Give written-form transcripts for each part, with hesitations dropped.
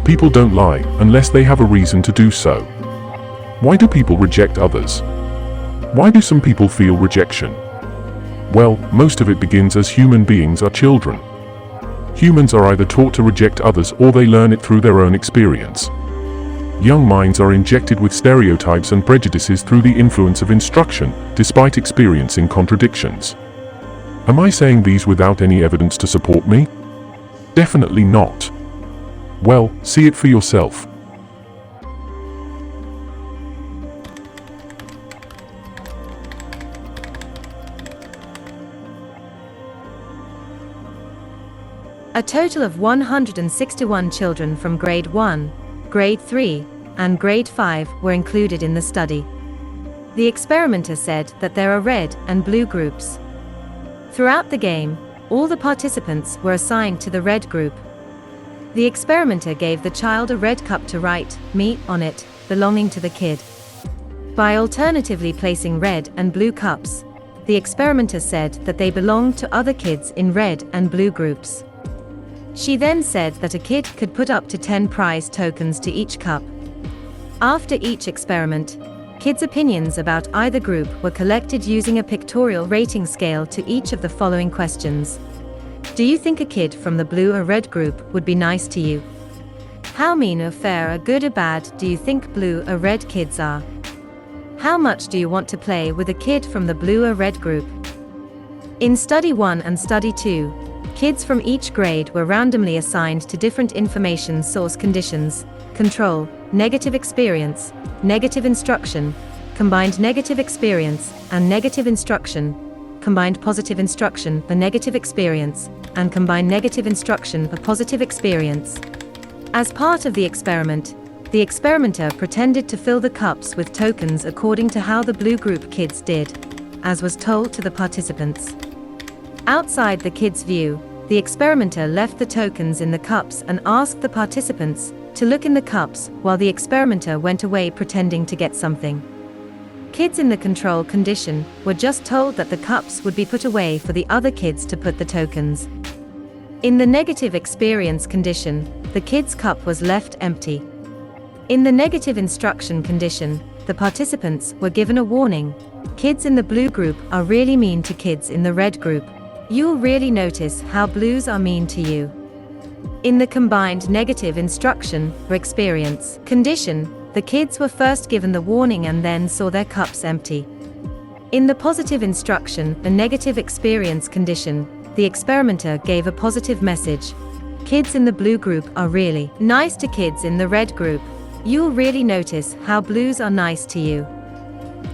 People don't lie unless they have a reason to do so. Why do people reject others? Why do some people feel rejection? Well, most of it begins as human beings are children. Humans are either taught to reject others or they learn it through their own experience. Young minds are injected with stereotypes and prejudices through the influence of instruction, despite experiencing contradictions. Am I saying these without any evidence to support me? Definitely not. Well, see it for yourself. A total of 161 children from Grade 1, Grade 3, and Grade 5 were included in the study. The experimenter said that there are red and blue groups. Throughout the game, all the participants were assigned to the red group. The experimenter gave the child a red cup to write "me" on it, belonging to the kid. By alternatively placing red and blue cups, the experimenter said that they belonged to other kids in red and blue groups. She then said that a kid could put up to 10 prize tokens to each cup. After each experiment, kids' opinions about either group were collected using a pictorial rating scale to each of the following questions. Do you think a kid from the blue or red group would be nice to you? How mean or fair or good or bad do you think blue or red kids are? How much do you want to play with a kid from the blue or red group? In Study 1 and Study 2, kids from each grade were randomly assigned to different information source conditions: control, negative experience, negative instruction, combined negative experience, and negative instruction, combined positive instruction for negative experience, and combined negative instruction for positive experience. As part of the experimenter pretended to fill the cups with tokens according to how the blue group kids did, as was told to the participants. Outside the kids' view, the experimenter left the tokens in the cups and asked the participants to look in the cups while the experimenter went away pretending to get something. Kids in the control condition were just told that the cups would be put away for the other kids to put the tokens. In the negative experience condition, the kid's cup was left empty. In the negative instruction condition, the participants were given a warning. Kids in the blue group are really mean to kids in the red group. You'll really notice how blues are mean to you. In the combined negative instruction or experience condition, the kids were first given the warning and then saw their cups empty. In the positive instruction or negative experience condition, the experimenter gave a positive message. Kids in the blue group are really nice to kids in the red group. You'll really notice how blues are nice to you.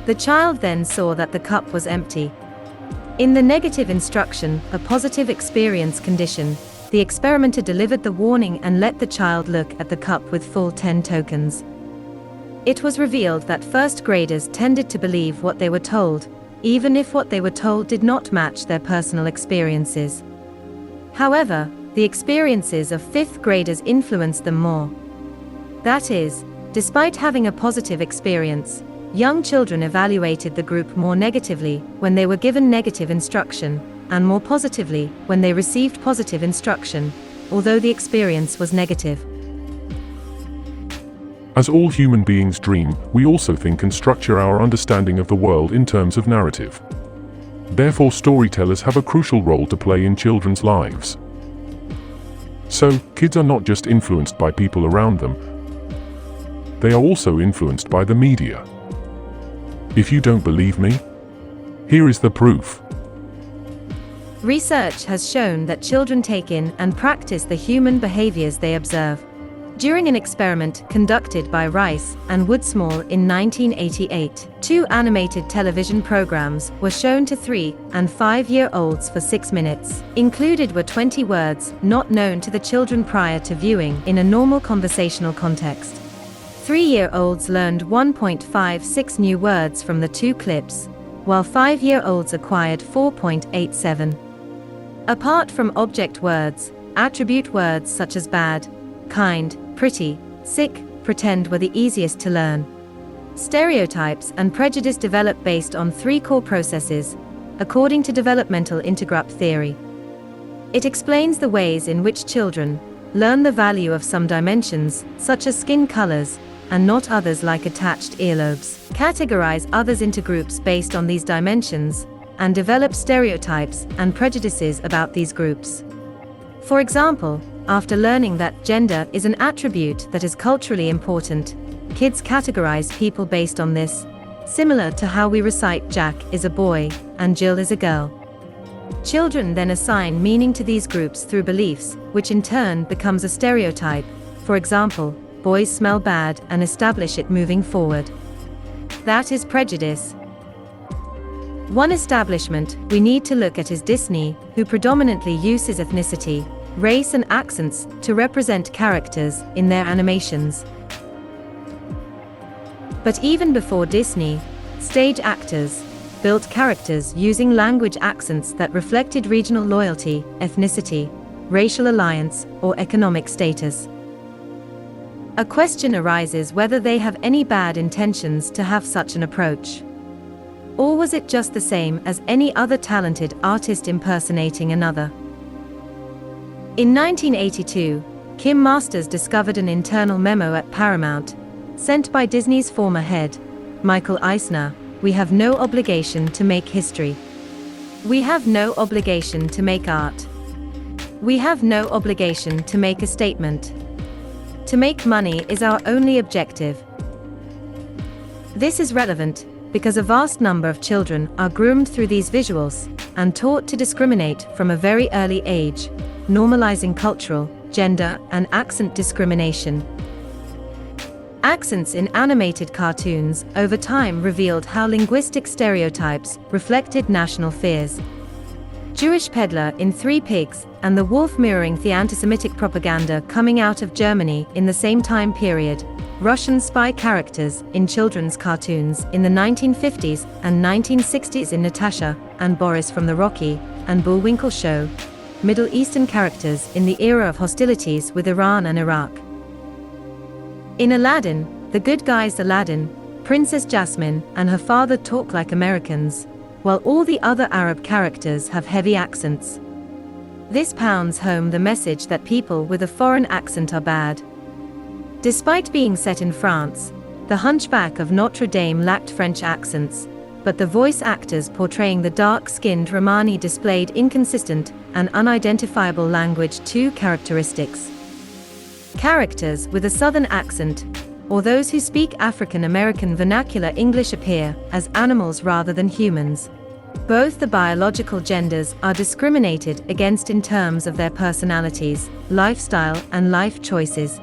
The child then saw that the cup was empty. In the negative instruction, a positive experience condition, the experimenter delivered the warning and let the child look at the cup with full 10 tokens. It was revealed that first graders tended to believe what they were told, even if what they were told did not match their personal experiences. However, the experiences of fifth graders influenced them more. That is, despite having a positive experience, young children evaluated the group more negatively when they were given negative instruction, and more positively when they received positive instruction, although the experience was negative. As all human beings dream, we also think and structure our understanding of the world in terms of narrative. Therefore, storytellers have a crucial role to play in children's lives. So, kids are not just influenced by people around them, they are also influenced by the media. If you don't believe me, here is the proof. Research has shown that children take in and practice the human behaviors they observe. During an experiment conducted by Rice and Woodsmall in 1988, 2 animated television programs were shown to 3- and 5-year-olds for 6 minutes. Included were 20 words not known to the children prior to viewing in a normal conversational context. 3-year-olds learned 1.56 new words from the 2 clips, while 5-year-olds acquired 4.87. Apart from object words, attribute words such as bad, kind, pretty, sick, pretend were the easiest to learn. Stereotypes and prejudice develop based on 3 core processes, according to developmental intergroup theory. It explains the ways in which children, learn the value of some dimensions, such as skin colors, and not others like attached earlobes, categorize others into groups based on these dimensions, and develop stereotypes and prejudices about these groups. For example, after learning that gender is an attribute that is culturally important, kids categorize people based on this, similar to how we recite Jack is a boy and Jill is a girl. Children then assign meaning to these groups through beliefs, which in turn becomes a stereotype. For example, boys smell bad, and establish it moving forward. That is prejudice. One establishment we need to look at is Disney, who predominantly uses ethnicity, race and accents to represent characters in their animations. But even before Disney, stage actors built characters using language accents that reflected regional loyalty, ethnicity, racial alliance, or economic status. A question arises whether they have any bad intentions to have such an approach. Or was it just the same as any other talented artist impersonating another? In 1982, Kim Masters discovered an internal memo at Paramount, sent by Disney's former head, Michael Eisner. We have no obligation to make history. We have no obligation to make art. We have no obligation to make a statement. To make money is our only objective. This is relevant because a vast number of children are groomed through these visuals and taught to discriminate from a very early age, normalizing cultural, gender, and accent discrimination. Accents in animated cartoons over time revealed how linguistic stereotypes reflected national fears. Jewish peddler in Three Pigs and the wolf mirroring the anti-Semitic propaganda coming out of Germany in the same time period, Russian spy characters in children's cartoons in the 1950s and 1960s in Natasha and Boris from the Rocky and Bullwinkle show, Middle Eastern characters in the era of hostilities with Iran and Iraq. In Aladdin, the good guy's Aladdin, Princess Jasmine and her father talk like Americans, while all the other Arab characters have heavy accents. This pounds home the message that people with a foreign accent are bad. Despite being set in France, The Hunchback of Notre Dame lacked French accents, but the voice actors portraying the dark-skinned Romani displayed inconsistent and unidentifiable language 2 characteristics. Characters with a Southern accent, or those who speak African American vernacular English, appear as animals rather than humans. Both the biological genders are discriminated against in terms of their personalities, lifestyle, and life choices.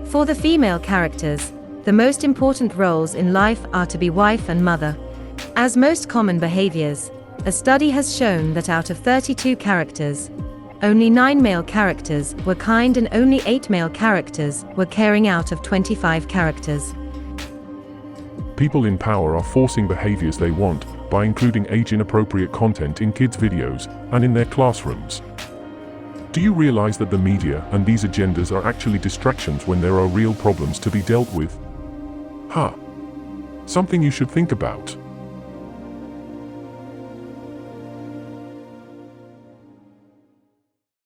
For the female characters, the most important roles in life are to be wife and mother. As most common behaviors, a study has shown that out of 32 characters, only 9 male characters were kind and only 8 male characters were caring out of 25 characters. People in power are forcing behaviors they want by including age-inappropriate content in kids' videos and in their classrooms. Do you realize that the media and these agendas are actually distractions when there are real problems to be dealt with? Something you should think about.